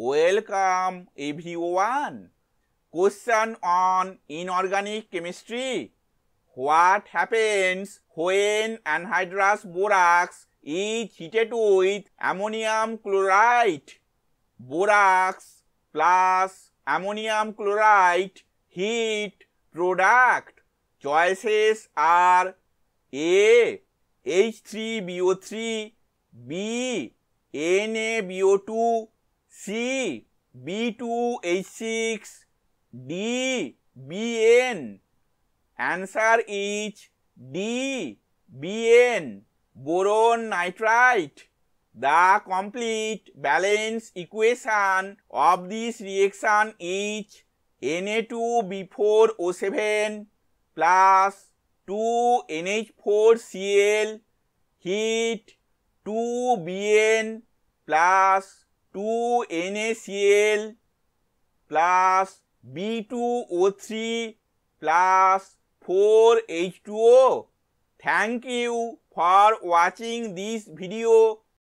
Welcome everyone. Question on inorganic chemistry. What happens when anhydrous borax is heated with ammonium chloride? Borax plus ammonium chloride heat product. Choices are A. H3BO3, B. NaBO2, C. B2H6, D. Bn. Answer is D. Bn. Boron nitride. The complete balance equation of this reaction is Na2B4O7 plus 2NH4Cl heat 2Bn plus 2NaCl plus B2O3 plus 4H2O. Thank you for watching this video.